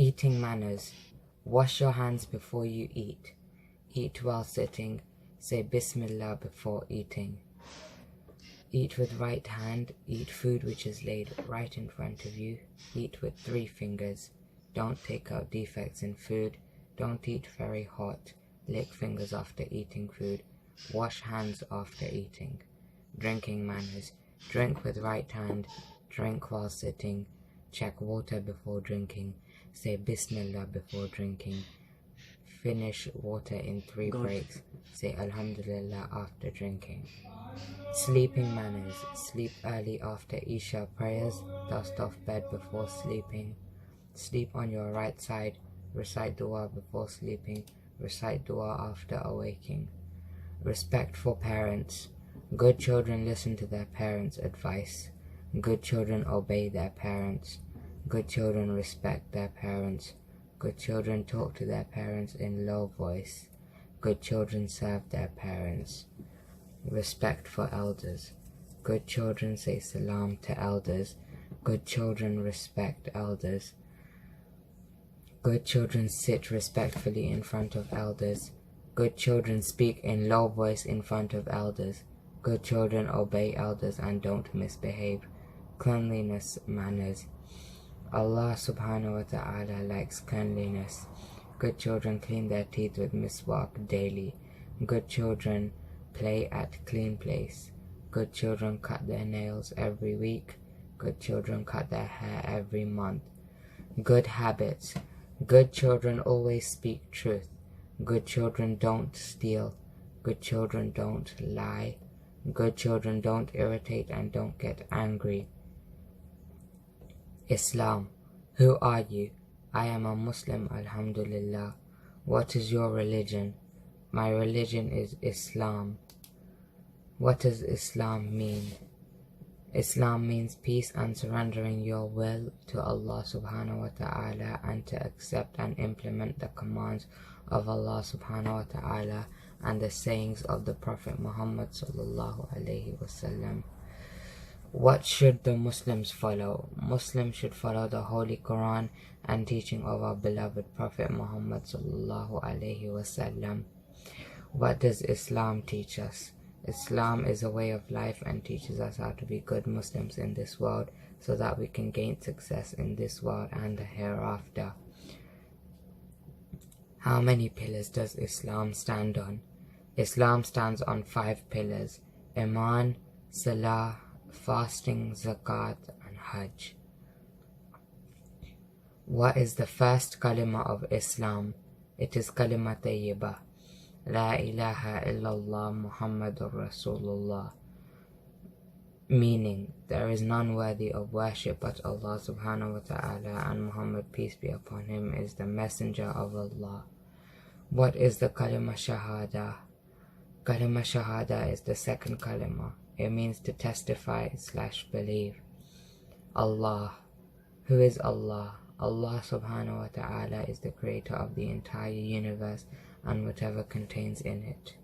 Eating manners. Wash your hands before you eat. Eat while sitting. Say Bismillah before eating. Eat with right hand. Eat food which is laid right in front of you. Eat with 3 fingers. Don't take out defects in food. Don't eat very hot. Lick fingers after eating food. Wash hands after eating. Drinking manners. Drink with right hand. Drink while sitting. Check water before drinking. Say Bismillah before drinking. Finish water in 3 breaks. Say Alhamdulillah after drinking. Sleeping manners. Sleep early after Isha prayers. Dust off bed before sleeping. Sleep on your right side. Recite dua before sleeping. Recite dua after awaking. Respect for parents. Good children listen to their parents' advice. Good children obey their parents. Good children respect their parents. Good children talk to their parents in low voice. Good children serve their parents. Respect for elders. Good children say salam to elders. Good children respect elders. Good children sit respectfully in front of elders. Good children speak in low voice in front of elders. Good children obey elders and don't misbehave. Cleanliness manners. Allah subhanahu wa ta'ala likes cleanliness. Good children clean their teeth with miswak daily. Good children play at clean place. Good children cut their nails every week. Good children cut their hair every month. Good habits. Good children always speak truth. Good children don't steal. Good children don't lie. Good children don't irritate and don't get angry. Islam. Who are you? I am a Muslim, alhamdulillah. What is your religion? My religion is Islam. What does Islam mean? Islam means peace and surrendering your will to Allah subhanahu wa ta'ala and to accept and implement the commands of Allah subhanahu wa ta'ala and the sayings of the Prophet Muhammad sallallahu alaihi wasallam. What should the Muslims follow? Muslims should follow the Holy Quran and teaching of our beloved Prophet Muhammad sallallahu alaihi wasallam. What does Islam teach us? Islam is a way of life and teaches us how to be good Muslims in this world so that we can gain success in this world and the hereafter. How many pillars does Islam stand on? Islam stands on 5 pillars: Iman, Salah, fasting, Zakat, and Hajj. What is the first kalima of Islam? It is kalima tayyibah. La ilaha illallah Muhammadur Rasulullah. Meaning, there is none worthy of worship but Allah subhanahu wa ta'ala, and Muhammad, peace be upon him, is the messenger of Allah. What is the kalima shahada? Kalima shahada is the second kalima. It means to testify/believe. Allah. Who is Allah? Allah subhanahu wa ta'ala is the creator of the entire universe and whatever contains in it.